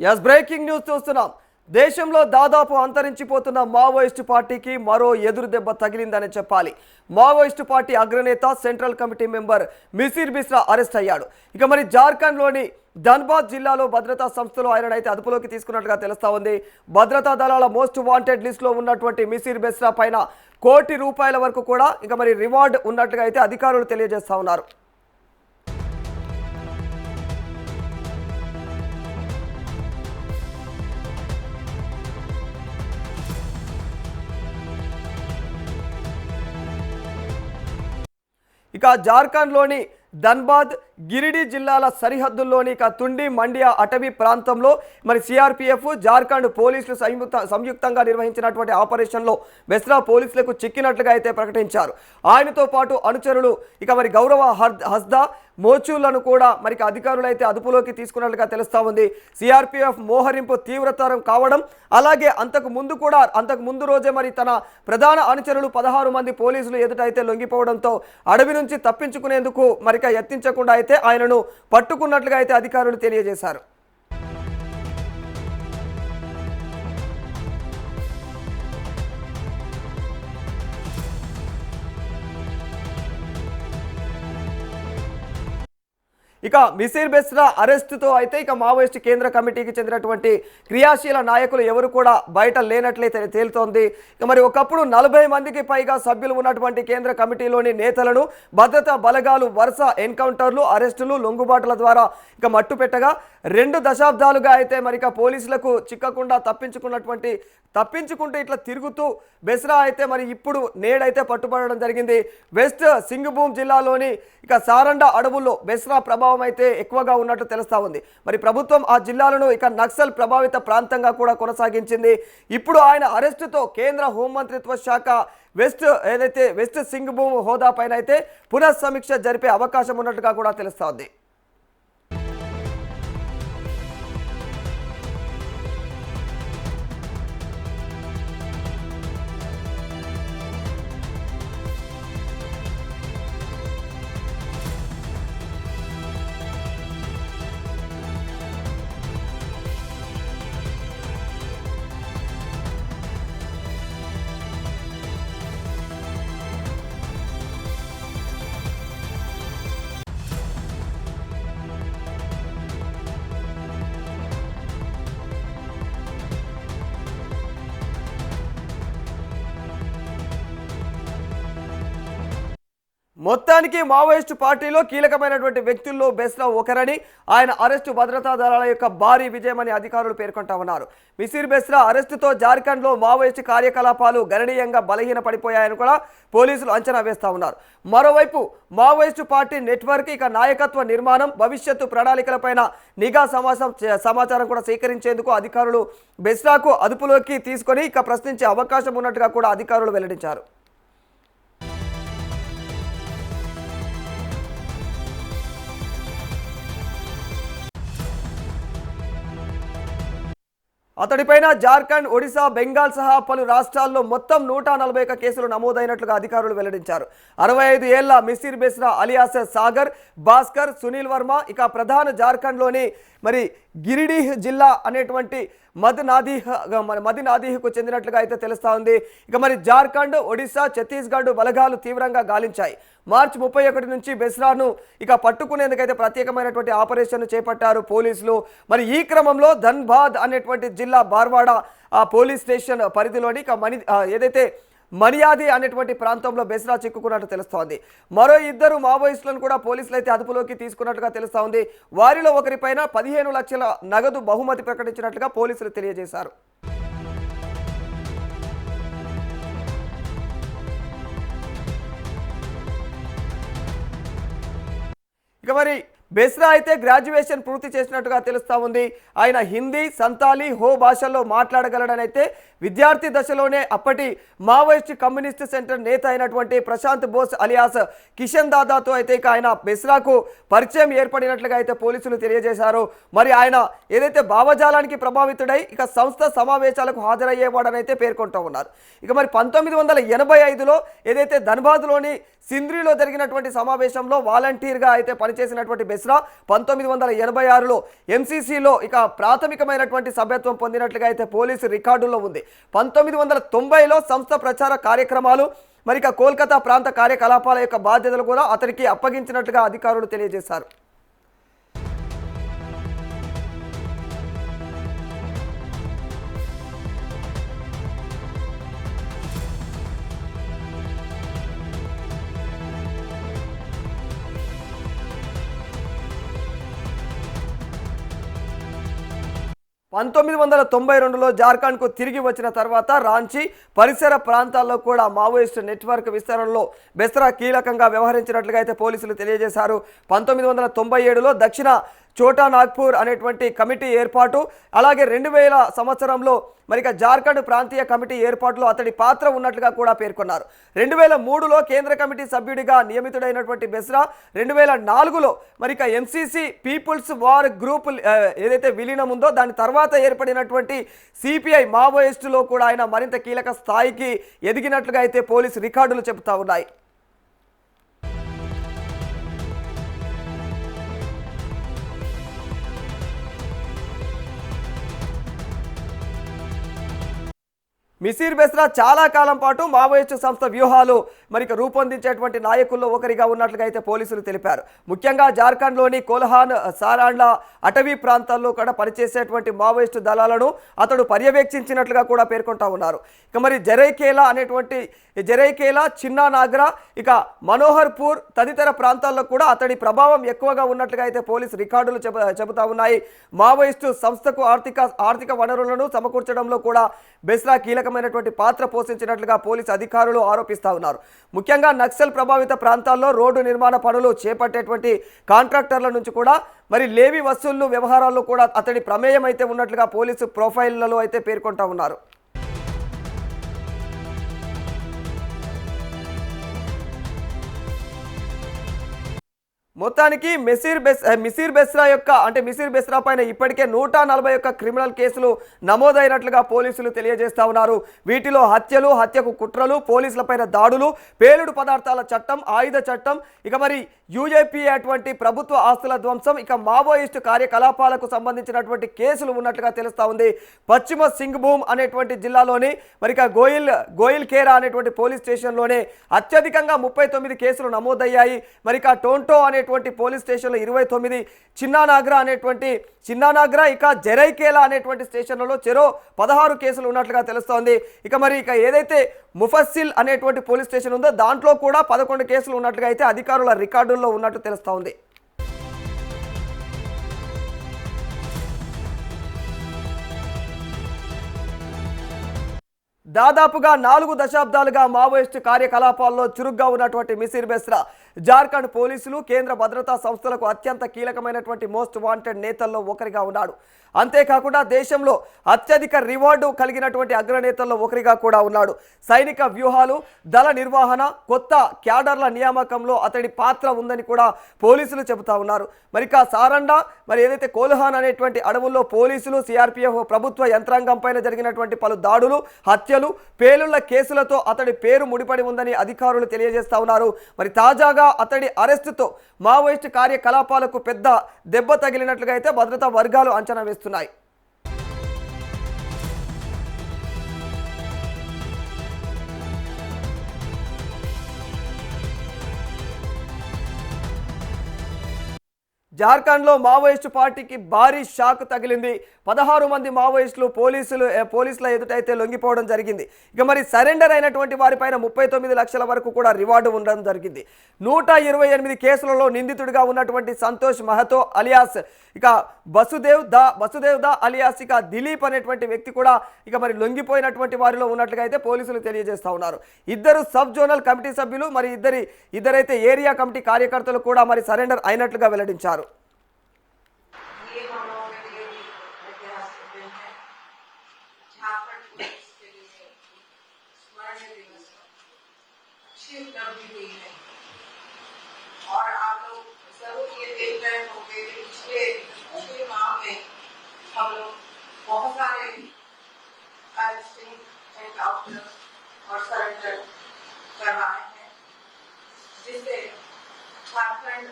Yes breaking news చూస్తున్నాం. దేశంలో దాదాపు అంతరించిపోతున్న మావోయిస్టు పార్టీకి మరో ఎదురు దెబ్బ తగిలిందని చెప్పాలి. మావోయిస్టు పార్టీ అగ్రనేత central committee member Misir Besra arrest అయ్యాడు. ఇక మరి జార్ఖండ్లోని ధన్బాద్ జిల్లాలో భద్రతా సంస్థలు ఆయననైతే అదుపులోకి తీసుకున్నట్లుగా తెలుస్తా ఉంది. భద్రతా దళాల మోస్ట్ వాంటెడ్ లిస్టులో ఉన్నటువంటి మిసిర్ బిస్రా పైన ₹1,00,00,000 వరకు కూడా ఇక మరి రివార్డ్ ఉన్నట్లుగా అయితే అధికారులు తెలియజేస్తా ఉన్నారు. ఇక జార్ఖండ్లోని ధన్బాద్ గిరిడి జిల్లాల సరిహద్దుల్లోని ఇక తుండి మండియా అటవీ ప్రాంతంలో మరి సిఆర్పిఎఫ్ జార్ఖండ్ పోలీసులు సంయుక్తంగా నిర్వహించినటువంటి ఆపరేషన్లో బెస్రా పోలీసులకు చిక్కినట్లుగా అయితే ప్రకటించారు. ఆయనతో పాటు అనుచరులు ఇక మరి గౌరవ హస్దా మోచూలను కూడా మరి అధికారులు అయితే అదుపులోకి తీసుకున్నట్లుగా తెలుస్తా ఉంది. సిఆర్పిఎఫ్ మోహరింపు తీవ్రతరం కావడం, అలాగే అంతకు ముందు రోజే మరి తన ప్రధాన అనుచరులు 16 మంది పోలీసులు ఎదుటైతే లొంగిపోవడంతో అడవి నుంచి తప్పించుకునేందుకు మరి యత్నించకుండా అయితే ఆయనను పట్టుకున్నట్లుగా అయితే అధికారులు తెలియజేశారు. ఇక మిసిర్ బిస్రా అరెస్టుతో అయితే ఇక మావోయిస్టు కేంద్ర కమిటీకి చెందినటువంటి క్రియాశీల నాయకులు ఎవరు కూడా బయట లేనట్లయితే తేలుతోంది. ఇక మరి ఒకప్పుడు 40 మందికి పైగా సభ్యులు ఉన్నటువంటి కేంద్ర కమిటీలోని నేతలను భద్రతా బలగాలు వరుస ఎన్కౌంటర్లు, అరెస్టులు, లొంగుబాటుల ద్వారా ఇక మట్టు పెట్టగా 2 దశాబ్దాలుగా అయితే మరి పోలీసులకు చిక్కకుండా తప్పించుకుంటూ ఇట్లా తిరుగుతూ బెస్రా అయితే మరి ఇప్పుడు నేడైతే పట్టుబడడం జరిగింది. వెస్ట్ సింగ్భూమ్ జిల్లాలోని ఇక సారండా అడవుల్లో బెస్రా ప్రభావం అయితే ఎక్కువగా ఉన్నట్టు తెలుస్తా ఉంది. మరి ప్రభుత్వం ఆ జిల్లాలను ఇక నక్సల్ ప్రభావిత ప్రాంతంగా కూడా కొనసాగించింది. ఇప్పుడు ఆయన అరెస్టుతో కేంద్ర హోంమంత్రిత్వ శాఖ వెస్ట్ సింగ్భూమ్ హోదా పైన అయితే పునఃసమీక్ష జరిపే అవకాశం ఉన్నట్టుగా కూడా తెలుస్తా ఉంది. మొత్తానికి మావోయిస్టు పార్టీలో కీలకమైనటువంటి వ్యక్తుల్లో బెస్రా ఒకరని, ఆయన అరెస్టు భద్రతా దళాల యొక్క భారీ విజయమని అధికారులు పేర్కొంటా ఉన్నారు. మిసిర్ బిస్రా అరెస్టుతో జార్ఖండ్లో మావోయిస్టు కార్యకలాపాలు గణనీయంగా బలహీనపడిపోయాయని కూడా పోలీసులు అంచనా వేస్తా ఉన్నారు. మరోవైపు మావోయిస్టు పార్టీ నెట్వర్క్ ఇక నాయకత్వ నిర్మాణం, భవిష్యత్తు ప్రణాళికలపైన నిఘా సమాచారం కూడా సేకరించేందుకు అధికారులు బెస్రాకు అదుపులోకి తీసుకొని ఇక ప్రశ్నించే అవకాశం ఉన్నట్టుగా కూడా అధికారులు వెల్లడించారు. అతడిపైన జార్ఖండ్, ఒడిశా, బెంగాల్ సహా పలు రాష్ట్రాల్లో మొత్తం 141 కేసులు నమోదైనట్లుగా అధికారులు వెల్లడించారు. 65 ఏళ్ల మిసిర్ బిస్రా అలియాస్ సాగర్, భాస్కర్, సునీల్ వర్మ ఇక ప్రధాన జార్ఖండ్లోని మరి గిరిడీహ్ జిల్లా అనేటువంటి మదినాదీహ్కు చెందినట్లుగా అయితే తెలుస్తా ఉంది. ఇక మరి జార్ఖండ్, ఒడిశా, ఛత్తీస్గఢ్ బలగాలు తీవ్రంగా గాలించాయి. మార్చి 31 నుంచి బెస్రాను ఇక పట్టుకునేందుకైతే ప్రత్యేకమైనటువంటి ఆపరేషన్ చేపట్టారు పోలీసులు. మరి ఈ క్రమంలో ధన్బాద్ అనేటువంటి జిల్లా బార్వాడ ఆ పోలీస్ స్టేషన్ పరిధిలోని ఇక ఏదైతే మనియాది అనేటువంటి ప్రాంతంలో బెస్రా చిక్కుకున్నట్టు తెలుస్తోంది. మరో 2 మావోయిస్టులను కూడా పోలీసులు అయితే అదుపులోకి తీసుకున్నట్టుగా తెలుస్తా ఉంది. వారిలో ఒకరిపైన 15 లక్షల నగదు బహుమతి ప్రకటించినట్లుగా పోలీసులు తెలియజేశారు. ఇక మరి బెస్రా అయితే గ్రాడ్యుయేషన్ పూర్తి చేసినట్టుగా తెలుస్తా ఉంది. ఆయన హిందీ, సంతాలీ, హో భాషల్లో మాట్లాడగలడని అయితే విద్యార్థి దశలోనే అప్పటి మావోయిస్ట్ కమ్యూనిస్ట్ సెంటర్ నేత అయినటువంటి ప్రశాంత్ బోస్ అలియాస్ కిషన్ దాదాతో అయితే ఇక ఆయన బెస్రాకు పరిచయం ఏర్పడినట్లుగా అయితే పోలీసులు తెలియజేశారు. మరి ఆయన ఏదైతే భావజాలానికి ప్రభావితుడై ఇక సంస్థ సమావేశాలకు హాజరయ్యేవాడని అయితే పేర్కొంటూ ఉన్నారు. ఇక మరి 1985లో ఏదైతే ధన్బాద్లోని సింద్రీలో జరిగినటువంటి సమావేశంలో వాలంటీర్గా అయితే పనిచేసినటువంటి బెస్రా 1986లో ఎంసీసీలో ఇక ప్రాథమికమైనటువంటి సభ్యత్వం పొందినట్లుగా అయితే పోలీసు రికార్డుల్లో ఉంది. 1990లో సంస్థ ప్రచార కార్యక్రమాలు మరి ఇక కోల్కతా ప్రాంత కార్యకలాపాల యొక్క బాధ్యతలు కూడా అతనికి అప్పగించినట్లుగా అధికారులు తెలియజేశారు. పంతొమ్మిది వందల 92లో జార్ఖండ్కు తిరిగి వచ్చిన తర్వాత రాంచీ పరిసర ప్రాంతాల్లో కూడా మావోయిస్టు నెట్వర్క్ విస్తరణలో బెస్రా కీలకంగా వ్యవహరించినట్లుగా అయితే పోలీసులు తెలియజేశారు. 1997లో దక్షిణ చోటా నాగ్పూర్ అనేటువంటి కమిటీ ఏర్పాటు, అలాగే 2000 సంవత్సరంలో మరి జార్ఖండ్ ప్రాంతీయ కమిటీ ఏర్పాటులో అతడి పాత్ర ఉన్నట్లుగా కూడా పేర్కొన్నారు. 2003లో కేంద్ర కమిటీ సభ్యుడిగా నియమితుడైనటువంటి బెస్రా 2004లో మరి ఎంసీసీ పీపుల్స్ వార్ గ్రూప్ ఏదైతే విలీనం ఉందో దాని తర్వాత ఏర్పడినటువంటి సిపిఐ మావోయిస్టులో కూడా ఆయన మరింత కీలక స్థాయికి ఎదిగినట్లుగా అయితే పోలీసు రికార్డులు చెబుతా ఉన్నాయి. మిసిర్ బెస్రా చాలా కాలం పాటు మావోయిస్టు సంస్థ వ్యూహాలు మరి రూపొందించేటువంటి నాయకుల్లో ఒకరిగా ఉన్నట్లుగా అయితే పోలీసులు తెలిపారు. ముఖ్యంగా జార్ఖండ్లోని కోల్హాన్, సారాండ్ల అటవీ ప్రాంతాల్లో కూడా పనిచేసేటువంటి మావోయిస్టు దళాలను అతడు పర్యవేక్షించినట్లుగా కూడా పేర్కొంటా ఉన్నారు. ఇక మరి జరైకేలా, చిన్నా నాగ్రా, ఇక మనోహర్పూర్ తదితర ప్రాంతాల్లో కూడా అతడి ప్రభావం ఎక్కువగా ఉన్నట్లుగా అయితే పోలీసు రికార్డులు చెబుతా ఉన్నాయి. మావోయిస్టు సంస్థకు ఆర్థిక వనరులను సమకూర్చడంలో కూడా బెస్రా కీలకమైనటువంటి పాత్ర పోషించినట్లుగా పోలీసు అధికారులు ఆరోపిస్తా ఉన్నారు. ముఖ్యంగా నక్సల్ ప్రభావిత ప్రాంతాల్లో రోడ్డు నిర్మాణ పనులు చేపట్టేటువంటి కాంట్రాక్టర్ల నుంచి కూడా మరి లేవి వసూళ్లు వ్యవహారాల్లో కూడా అతడి ప్రమేయం అయితే ఉన్నట్లుగా పోలీసు ప్రొఫైళ్లలో అయితే పేర్కొంటా ఉన్నారు. మొత్తానికి మిసిర్ బెస్రా పైన ఇప్పటికే 141 క్రిమినల్ కేసులు నమోదైనట్లుగా పోలీసులు తెలియజేస్తా ఉన్నారు. వీటిలో హత్యకు కుట్రలు, పోలీసులపైన దాడులు, పేలుడు పదార్థాల చట్టం, ఆయుధ చట్టం, ఇక మరి యూఏపీ అటువంటి ప్రభుత్వ ఆస్తుల ధ్వంసం, ఇక మావోయిస్టు కార్యకలాపాలకు సంబంధించినటువంటి కేసులు ఉన్నట్లుగా తెలుస్తా ఉంది. పశ్చిమ సింగ్భూమ్ అనేటువంటి జిల్లాలోని మరి గోయిల్ కేరా అనేటువంటి పోలీస్ స్టేషన్లోనే అత్యధికంగా 39 కేసులు నమోదయ్యాయి. మరి టోంటో అనేటువంటి పోలీస్ స్టేషన్లో 29, చిన్నానాగ్రా ఇక జరైకేలా అనేటువంటి స్టేషన్లలో చెరో 16 కేసులు ఉన్నట్లుగా తెలుస్తోంది. ఇక ఏదైతే ముఫస్సిల్ అనేటువంటి పోలీస్ స్టేషన్ ఉందో దాంట్లో కూడా 11 కేసులు ఉన్నట్లుగా అయితే అధికారుల రికార్డుల్లో ఉన్నట్టు తెలుస్తోంది. దాదాపుగా 4 దశాబ్దాలుగా మావోయిస్టు కార్యకలాపాల్లో చురుగ్గా ఉన్నటువంటి మిసిర్ బెస్రా జార్ఖండ్ పోలీసులు, కేంద్ర భద్రతా సంస్థలకు అత్యంత కీలకమైనటువంటి మోస్ట్ వాంటెడ్ నేతల్లో ఒకరిగా ఉన్నాడు. అంతేకాకుండా దేశంలో అత్యధిక రివార్డు కలిగినటువంటి అగ్రనేతల్లో ఒకరిగా కూడా ఉన్నాడు. సైనిక వ్యూహాలు, దళ నిర్వహణ, కొత్త క్యాడర్ల నియామకంలో అతడి పాత్ర ఉందని కూడా పోలీసులు చెబుతా ఉన్నారు. మరి సారండా మరి ఏదైతే కోల్హాన్ అనేటువంటి అడవుల్లో పోలీసులు, సిఆర్పిఎఫ్ ప్రభుత్వ యంత్రాంగం పైన జరిగినటువంటి పలు దాడులు, హత్యలు, పేలుళ్ల కేసులతో అతడి పేరు ముడిపడి ఉందని అధికారులు తెలియజేస్తా ఉన్నారు. మరి తాజాగా అతడి అరెస్టుతో మావోయిస్టు కార్యకలాపాలకు పెద్ద దెబ్బ తగిలినట్లుగా అయితే భద్రతా వర్గాలు అంచనా వేస్తున్నాయి. జార్ఖండ్లో మావోయిస్టు పార్టీకి భారీ షాక్ తగిలింది. 16 మంది మావోయిస్టులు పోలీసుల ఎదుటైతే లొంగిపోవడం జరిగింది. ఇక మరి సరెండర్ అయినటువంటి వారిపైన 39 లక్షల వరకు కూడా రివార్డు ఉండడం జరిగింది. 128 కేసులలో నిందితుడిగా ఉన్నటువంటి సంతోష్ మహతో అలియాస్ ఇక వసుదేవ్ దా అలియాస్ ఇక దిలీప్ అనేటువంటి వ్యక్తి కూడా ఇక మరి లొంగిపోయినటువంటి వారిలో ఉన్నట్లుగా అయితే పోలీసులు తెలియజేస్తా ఉన్నారు. 2 సబ్ జోనల్ కమిటీ సభ్యులు మరి ఇద్దరైతే ఏరియా కమిటీ కార్యకర్తలు కూడా మరి సరెండర్ అయినట్లుగా వెల్లడించారు. और आप लोग जरूर ये देख रहे होंगे कि पिछले माह में हम लोग बहुत सारे अरेस्टिंग एनकाउंटर और सरेंडर करवाए हैं, जिससे झारखंड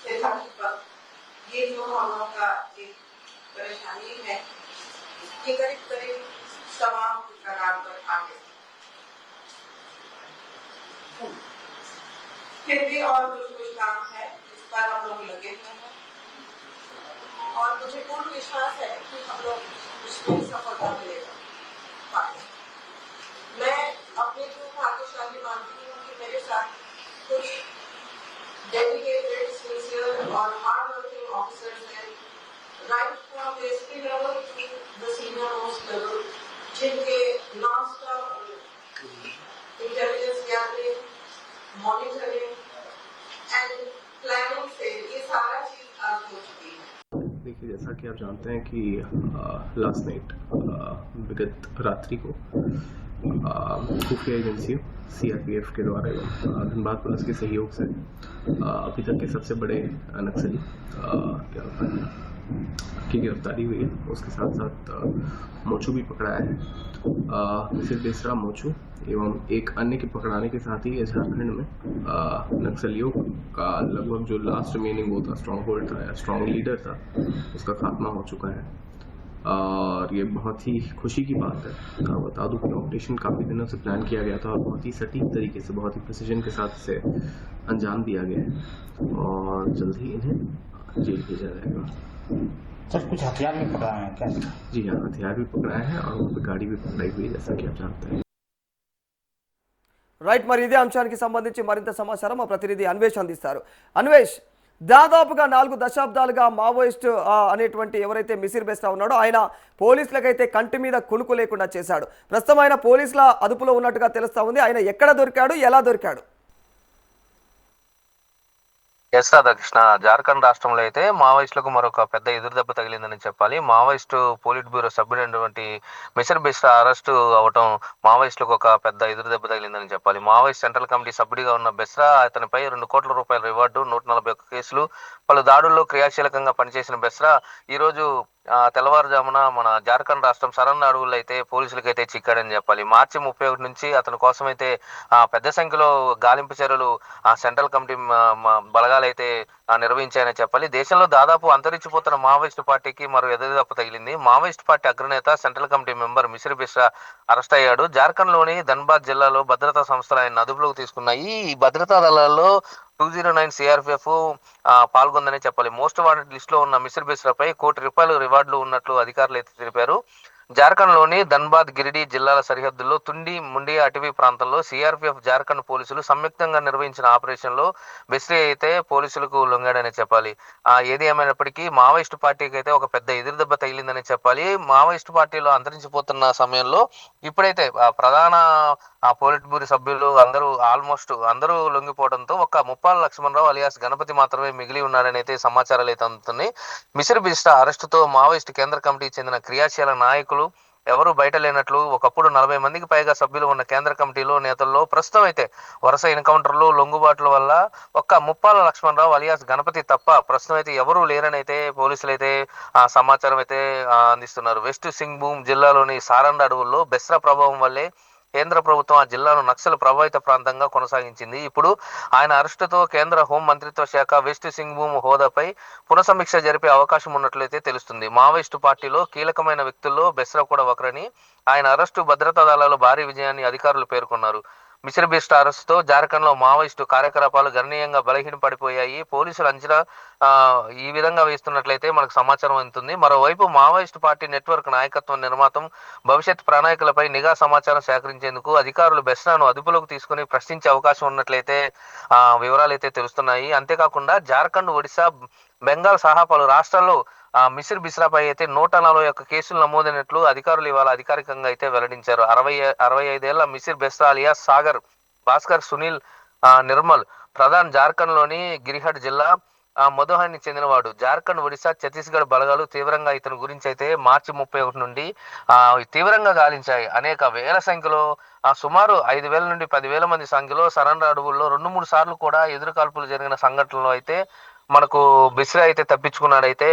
फिर हकीकत ये जो हम लोग का एक परेशानी है ये करीब करीब तमाम प्रकार पर आ गए। फिर भी और कुछ काम है इस पर हम लोग लगे हुए हैं और मुझे पूर्ण विश्वास है कि हम लोग इसमें सफलता मिलेगा। मैं अपने को भाग्यशाली मानती हूँ कि मेरे साथ कुछ डेडिकेटेड, सिंसियर और हार्ड वर्किंग ऑफिसर्स हैं, right from the SP level to the senior most level, जिनके non stop intelligence gathering, monitoring and planning से ये सारा चीज आज हो चुकी है। देखिए, जैसा कि आप जानते हैं कि लास्ट नाइट विगत रात्रि को खुफिया एजेंसी सीआरपीएफ के द्वारा धनबाद पुलिस के सहयोग से अभी तक के सबसे बड़े नक्सली की गिरफ्तारी हुई है। उसके साथ साथ मोचू भी पकड़ाया है। मिसिर बेसरा, मोचू एवं एक अन्य के पकड़ाने के साथ ही झारखंड में नक्सलियों का लगभग जो लास्ट रिमेनिंग वो था, स्ट्रॉन्ग होल्ड था या स्ट्रॉन्ग लीडर था, उसका खात्मा हो चुका है। और ये बहुत ही खुशी की बात है। बता दूं कि ऑपरेशन काफ़ी दिनों से प्लान किया गया था और बहुत ही सटीक तरीके से, बहुत ही प्रिसिजन के साथ इसे अंजाम दिया गया है और जल्द ही इन्हें जेल भेजा जाएगा। सर, कुछ हथियार भी पकड़ाए हैं क्या? जी हाँ, हथियार भी पकड़ाए हैं और वहाँ पे गाड़ी भी पकड़ाई हुई है, जैसा कि आप जानते हैं। రైట్, మరి ఇదే అంశానికి సంబంధించి మరింత సమాచారం మా ప్రతినిధి అన్వేష్ అందిస్తారు. అన్వేష్, దాదాపుగా 4 దశాబ్దాలుగా మావోయిస్ట్ అనేటువంటి ఎవరైతే మిసిర్ బెస్రా ఉన్నాడో ఆయన పోలీసులకైతే కంటి మీద కునుకు లేకుండా చేశాడు. ప్రస్తుతం ఆయన పోలీసుల అదుపులో ఉన్నట్టుగా తెలుస్తా ఉంది. ఆయన ఎక్కడ దొరికాడు, ఎలా దొరికాడు? ఎస్ రాధాకృష్ణ, జార్ఖండ్ రాష్ట్రంలో అయితే మావోయిస్టులకు మరొక పెద్ద ఎదురుదెబ్బ తగిలిందని చెప్పాలి. మావోయిస్టు పోలిట్ బ్యూరో సభ్యుడైనటువంటి మిసిర్ బెస్రా అరెస్టు అవటం మావోయిస్టులకు ఒక పెద్ద ఎదురుదెబ్బ తగిలిందని చెప్పాలి. మావోయిస్ట్ సెంట్రల్ కమిటీ సభ్యుడిగా ఉన్న బెస్రా, అతనిపై 2 కోట్ల రూపాయల రివార్డు, 141 కేసులు, పలు దాడుల్లో క్రియాశీలకంగా పనిచేసిన బెస్రా ఈరోజు తెల్లవారుజామున మన జార్ఖండ్ రాష్ట్రం సరన్ అడవుల్లో అయితే పోలీసులకైతే చిక్కాడని చెప్పాలి. మార్చి 31 నుంచి అతని కోసం అయితే పెద్ద సంఖ్యలో గాలింపు చర్యలు సెంట్రల్ కమిటీ బలగాలైతే నిర్వహించాయని చెప్పాలి. దేశంలో దాదాపు అంతరించిపోతున్న మావోయిస్టు పార్టీకి మరో ఎదురుదెబ్బ తగిలింది. మావోయిస్టు పార్టీ అగ్రనేత, central committee member Misir Besra arrest అయ్యాడు. జార్ఖండ్లోని ధన్బాద్ జిల్లాలో భద్రతా సంస్థలు ఆయన అదుపులోకి తీసుకున్నాయి. ఈ భద్రతా దళాల్లో 209 సిఆర్పిఎఫ్ పాల్గొందని చెప్పాలి. మోస్ట్ వాంటెడ్ లిస్ట్ లో ఉన్న మిసిర్ బెస్రాపై ₹1 కోటి రివార్డులు ఉన్నట్లు అధికారులు అయితే తెలిపారు. జార్ఖండ్లోని ధన్బాద్, గిరిడి జిల్లాల సరిహద్దుల్లో తుండి, ముండియా అటవీ ప్రాంతంలో సిఆర్పిఎఫ్, జార్ఖండ్ పోలీసులు సంయుక్తంగా నిర్వహించిన ఆపరేషన్లో బెస్రీ అయితే పోలీసులకు లొంగాడని చెప్పాలి. ఏది ఏమైనప్పటికీ మావోయిస్టు పార్టీకి అయితే ఒక పెద్ద ఎదురుదెబ్బ తగిలిందని చెప్పాలి. మావోయిస్టు పార్టీలో అంతరించిపోతున్న సమయంలో ఇప్పుడైతే ప్రధాన పోలిట్ బ్యూరో సభ్యులు ఆల్మోస్ట్ అందరూ లొంగిపోవడంతో ఒక ముప్పాల లక్ష్మణరావు అలియాస్ గణపతి మాత్రమే మిగిలి ఉన్నాడని అయితే సమాచారాలు అయితే అందుతున్నాయి. మిసిర్ బెస్రా అరెస్టుతో మావోయిస్టు కేంద్ర కమిటీకి చెందిన క్రియాశీల నాయకులు ఎవరు బయట లేనట్లు, ఒకప్పుడు 40 మందికి పైగా సభ్యులు ఉన్న కేంద్ర కమిటీలో నేతల్లో ప్రస్తుతం అయితే వరుస ఎన్కౌంటర్లు, లొంగుబాట్ల వల్ల ఒక్క ముప్పాల లక్ష్మణరావు అలియాస్ గణపతి తప్ప ప్రస్తుతం అయితే ఎవరూ లేరని అయితే పోలీసులు అయితే సమాచారం అయితే అందిస్తున్నారు. వెస్ట్ సింగ్భూమ్ జిల్లాలోని సారండ్ అడవుల్లో బెస్రా ప్రభావం వల్లే కేంద్ర ప్రభుత్వం ఆ జిల్లాను నక్సల్ ప్రభావిత ప్రాంతంగా కొనసాగించింది. ఇప్పుడు ఆయన అరెస్టుతో కేంద్ర హోం మంత్రిత్వ శాఖ వెస్ట్ సింగ్భూమ్ హోదాపై పునఃసమీక్ష జరిపే అవకాశం ఉన్నట్లయితే తెలుస్తుంది. మావోయిస్టు పార్టీలో కీలకమైన వ్యక్తుల్లో బెస్రా కూడా ఒకరని, ఆయన అరెస్టు భద్రతా దళాలు భారీ విజయాన్ని అధికారులు పేర్కొన్నారు. మిసిర్ బెస్రా అరెస్టుతో జార్ఖండ్లో మావోయిస్టు కార్యకలాపాలు గణనీయంగా బలహీనపడిపోయాయి. పోలీసులు అంచనా ఈ విధంగా వేస్తున్నట్లయితే మనకు సమాచారం అందుతుంది. మరోవైపు మావోయిస్టు పార్టీ నెట్వర్క్ నాయకత్వం, నిర్మాతం, భవిష్యత్ ప్రణాళికలపై నిఘా సమాచారం సేకరించేందుకు అధికారులు బెస్రాను అదుపులోకి తీసుకుని ప్రశ్నించే అవకాశం ఉన్నట్లయితే వివరాలు అయితే తెలుస్తున్నాయి. అంతేకాకుండా జార్ఖండ్, ఒడిశా, బెంగాల్ సహా పలు రాష్ట్రాల్లో మిసిర్ బెస్రాపై అయితే 141 కేసులు నమోదైనట్లు అధికారులు ఇవాళ అధికారికంగా అయితే వెల్లడించారు. 65 ఏళ్ల మిసిర్ బెస్రా అలియాస్ సాగర్ భాస్కర్ సునీల్ నిర్మల్ ప్రధాన్ జార్ఖండ్లోని గిరిహట్ జిల్లా మధుహానికి చెందినవాడు. జార్ఖండ్, ఒడిశా, ఛత్తీస్గఢ్ బలగాలు తీవ్రంగా ఇతని గురించి అయితే మార్చి 31 నుండి తీవ్రంగా గాలించాయి. అనేక వేల సంఖ్యలో సుమారు 5,000 నుండి 10,000 మంది సంఖ్యలో సరన్ అడవుల్లో 2-3 సార్లు కూడా ఎదురుకాల్పులు జరిగిన సంఘటనలో అయితే మనకు బెస్రా అయితే తప్పించుకున్నాడైతే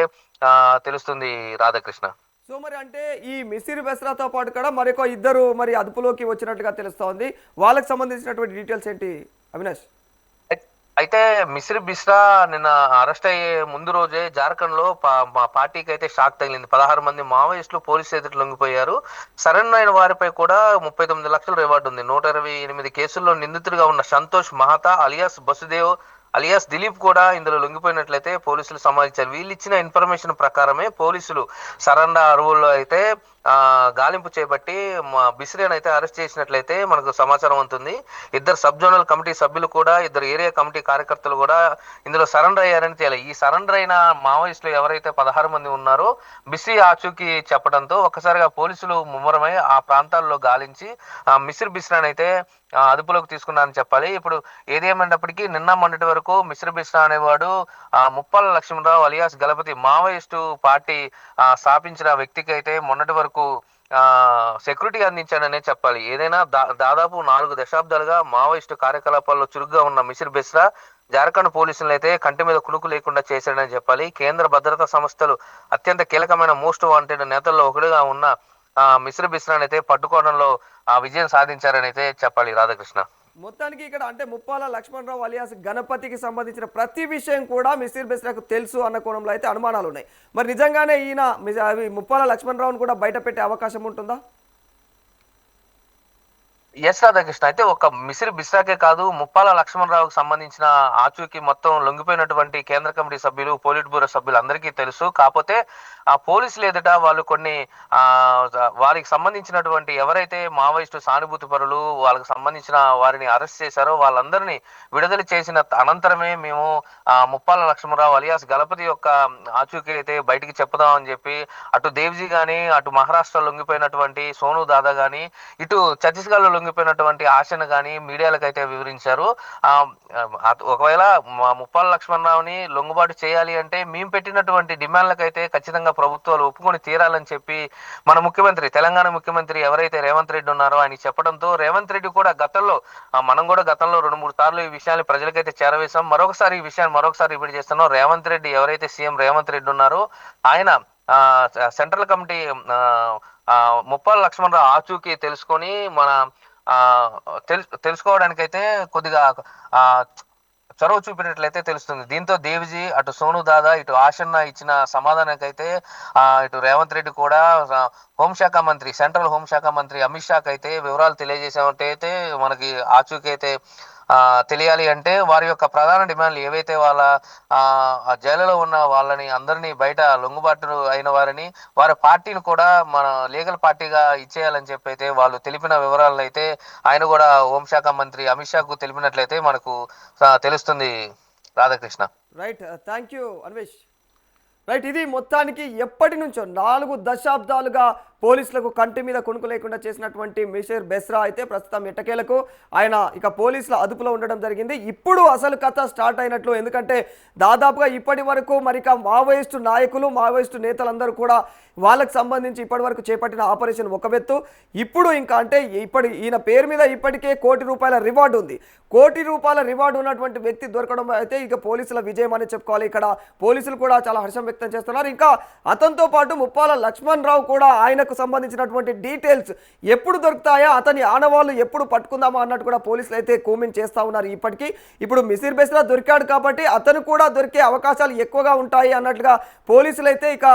తెలుస్తుంది రాధాకృష్ణ. సో మరి అంటే ఈ మిసిర్ బెస్రాతో పాటు కూడా మరొక ఇద్దరు మరి అదుపులోకి వచ్చినట్టుగా తెలుస్తోంది. వాళ్ళకి సంబంధించినటువంటి డీటెయిల్స్ ఏంటి అవినాష్? అయితే మిసిరి బిస్రా నిన్న అరెస్ట్ అయ్యే ముందు రోజే జార్ఖండ్ లో మా పార్టీకి అయితే షాక్ తగిలింది. 16 మంది మావోయిస్టులు పోలీసు ఎదురు లొంగిపోయారు. సరెండర్ అయిన వారిపై కూడా 39 లక్షల రివార్డు ఉంది. 128 కేసుల్లో నిందితుడిగా ఉన్న సంతోష్ మహాతా అలియాస్ బసుదేవ్ అలియాస్ దిలీప్ కూడా ఇందులో లొంగిపోయినట్లయితే పోలీసులు సమాచారం. వీళ్ళు ఇచ్చిన ఇన్ఫర్మేషన్ ప్రకారమే పోలీసులు సరెండర్ అరువుల్లో అయితే గాలింపు చేపట్టి బిస్రేన్ అయితే అరెస్ట్ చేసినట్లయితే మనకు సమాచారం ఉంటుంది. 2 సబ్ జోనల్ కమిటీ సభ్యులు కూడా 2 ఏరియా కమిటీ కార్యకర్తలు కూడా ఇందులో సరెండర్ అయ్యారని తేలి. ఈ సరెండర్ అయిన మావోయిస్టులు ఎవరైతే 16 మంది ఉన్నారో బిస్రీ ఆచూకీ చెప్పడంతో ఒక్కసారిగా పోలీసులు ముమ్మరమై ఆ ప్రాంతాల్లో గాలించి మిసిర్ బిస్రాన్ అయితే అదుపులోకి తీసుకున్నారని చెప్పాలి. ఇప్పుడు ఏదేమైనప్పటికీ నిన్న మొన్నటి వరకు మిసిర్ బిస్రా అనేవాడు Muppala Lakshmana Rao alias Ganapathy Maoist party స్థాపించిన వ్యక్తికి అయితే మొన్నటి వరకు సెక్యూరిటీ అందించాడనే చెప్పాలి. ఏదైనా దాదాపు 4 దశాబ్దాలుగా మావోయిస్టు కార్యకలాపాల్లో చురుగ్గా ఉన్న మిసిర్ బిస్రా జార్ఖండ్ పోలీసులను అయితే కంటి మీద కునుకు లేకుండా చేశాడని చెప్పాలి. కేంద్ర భద్రతా సంస్థలు అత్యంత కీలకమైన మోస్ట్ వాంటెడ్ నేతల్లో ఒకటిగా ఉన్న మిసిర్ బిస్రాన్ అయితే పట్టుకోవడంలో విజయం సాధించారని అయితే చెప్పాలి. రాధాకృష్ణ, మొత్తానికి ఇక్కడ అంటే ముప్పాల లక్ష్మణరావు అలియాస్ గణపతికి సంబంధించిన ప్రతి విషయం కూడా మిసిర్ బిస్రాకు తెలుసు అన్న కోణంలో అయితే అనుమానాలు ఉన్నాయి. మరి నిజంగానే ఈయన ముప్పాల లక్ష్మణరావును కూడా బయట పెట్టే అవకాశం ఉంటుందా? ఎస్ రాధాకృష్ణ, అయితే ఒక మిసిరి బిస్రాకే కాదు ముప్పాల లక్ష్మణరావుకు సంబంధించిన ఆచూకీ మొత్తం లొంగిపోయినటువంటి కేంద్ర కమిటీ సభ్యులు పోలిట్ బ్యూరో సభ్యులు అందరికీ తెలుసు. కాకపోతే ఆ పోలీసులు ఎదుట వాళ్ళు కొన్ని వారికి సంబంధించినటువంటి ఎవరైతే మావోయిస్టు సానుభూతి పరులు వాళ్ళకి సంబంధించిన వారిని అరెస్ట్ చేశారో వాళ్ళందరినీ విడుదల చేసిన అనంతరమే మేము ముప్పాల లక్ష్మణరావు అలియాస్ గలపతి యొక్క ఆచూకీ అయితే బయటికి చెప్పుదామని చెప్పి అటు దేవ్జీ గాని అటు మహారాష్ట్ర లొంగిపోయినటువంటి సోను దాదా గాని ఇటు ఛత్తీస్గఢ్ లో లొంగిపోయినటువంటి ఆశను గాని మీడియాలకు అయితే వివరించారు. ఒకవేళ ముప్పాల లక్ష్మణరావుని లొంగుబాటు చేయాలి అంటే మేము పెట్టినటువంటి డిమాండ్లకు అయితే ఖచ్చితంగా ప్రభుత్వాలు ఒప్పుకొని తీరాలని చెప్పి మన ముఖ్యమంత్రి తెలంగాణ ముఖ్యమంత్రి ఎవరైతే రేవంత్ రెడ్డి ఉన్నారో ఆయన చెప్పడంతో రేవంత్ రెడ్డి కూడా గతంలో మనం కూడా గతంలో 2-3 సార్లు ఈ విషయాన్ని ప్రజలకైతే చేరవేశాం. మరొకసారి ఈ విషయాన్ని మరొకసారి రిపీట్ చేస్తున్నాం. రేవంత్ రెడ్డి ఎవరైతే సీఎం రేవంత్ రెడ్డి ఉన్నారో ఆయన సెంట్రల్ కమిటీ ముప్పాల లక్ష్మణరావు ఆచూకీ తెలుసుకొని మన తెలుసుకోవడానికైతే కొద్దిగా చొరవ చూపినట్లయితే తెలుస్తుంది. దీంతో దేవిజీ అటు సోను దాదా ఇటు ఆశన్న ఇచ్చిన సమాధానానికైతే ఇటు రేవంత్ రెడ్డి కూడా హోంశాఖ మంత్రి సెంట్రల్ హోంశాఖ మంత్రి అమిత్ షాకి అయితే వివరాలు తెలియజేసేటైతే మనకి ఆచూకీ అయితే తెలియాలి అంటే వారి యొక్క ప్రధాన డిమాండ్లు ఏవైతే వాళ్ళ జైలులో ఉన్న వాళ్ళని అందరినీ బయట లొంగుబాటు అయిన వారిని వారి పార్టీని కూడా మన లీగల్ పార్టీగా ఇచ్చేయాలని చెప్పి అయితే వాళ్ళు తెలిపిన వివరాలను అయితే ఆయన కూడా హోంశాఖ మంత్రి అమిత్ షాకు తెలిపినట్లయితే మనకు తెలుస్తుంది. Radhakrishna, right, thank you Anvesh. Right, ఇది మొత్తానికి ఎప్పటి నుంచో 4 దశాబ్దాలుగా పోలీసులకు కంటి మీద కొనుక్కు లేకుండా చేసినటువంటి మిసిర్ బిస్రా అయితే ప్రస్తుతం ఎట్టకేలకు ఆయన ఇక పోలీసుల అదుపులో ఉండడం జరిగింది. ఇప్పుడు అసలు కథ స్టార్ట్ అయినట్లు, ఎందుకంటే దాదాపుగా ఇప్పటి వరకు మరి మావోయిస్టు నాయకులు మావోయిస్టు నేతలందరూ కూడా వాళ్ళకు సంబంధించి ఇప్పటి వరకు చేపట్టిన ఆపరేషన్ ఒక వెత్తు. ఇప్పుడు ఇంకా అంటే ఈయన పేరు మీద ఇప్పటికే ₹1 కోటి రివార్డు ఉంది. ₹1 కోటి రివార్డు ఉన్నటువంటి వ్యక్తి దొరకడం అయితే ఇక పోలీసుల విజయం అని చెప్పుకోవాలి. ఇక్కడ పోలీసులు కూడా చాలా హర్షం వ్యక్తం చేస్తున్నారు. ఇంకా అతనితో పాటు ముప్పాల లక్ష్మణరావు కూడా ఆయనకు సంబంధించినటువంటి డీటెయిల్స్ ఎప్పుడు దొరుకుతాయా, అతని ఆనవాళ్ళు ఎప్పుడు పట్టుకుందామా అన్నట్టు కూడా పోలీసులు అయితే కామెంట్ చేస్తూ ఉన్నారు. ఇప్పటికీ ఇప్పుడు మిసిర్ బిస్రా దొరికాడు కాబట్టి అతను కూడా దొరికే అవకాశాలు ఎక్కువగా ఉంటాయి అన్నట్లుగా పోలీసులు అయితే ఇక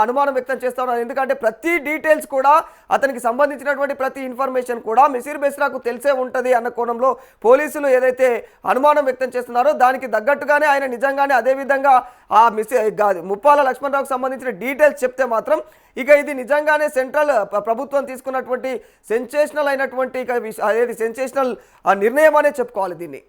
అనుమానం వ్యక్తం చేస్తూ ఉన్నారు. ఎందుకంటే ప్రతి డీటెయిల్స్ కూడా అతనికి సంబంధించినటువంటి ప్రతి ఇన్ఫర్మేషన్ కూడా మిసిర్ బిస్రాకు తెలిసే ఉంటుంది అన్న కోణంలో పోలీసులు ఏదైతే అనుమానం వ్యక్తం చేస్తున్నారో దానికి తగ్గట్టుగానే ఆయన నిజంగానే అదేవిధంగా ముప్పాల లక్ష్మణరావుకు సంబంధించిన డీటెయిల్స్ చెప్తే మాత్రం ఇక ఇది నిజంగానే సెంట్రల్ ప్రభుత్వం తీసుకున్నటువంటి సెన్సేషనల్ అయినటువంటి ఇక అదేది సెన్సేషనల్ నిర్ణయం అనే చెప్పుకోవాలి దీన్ని.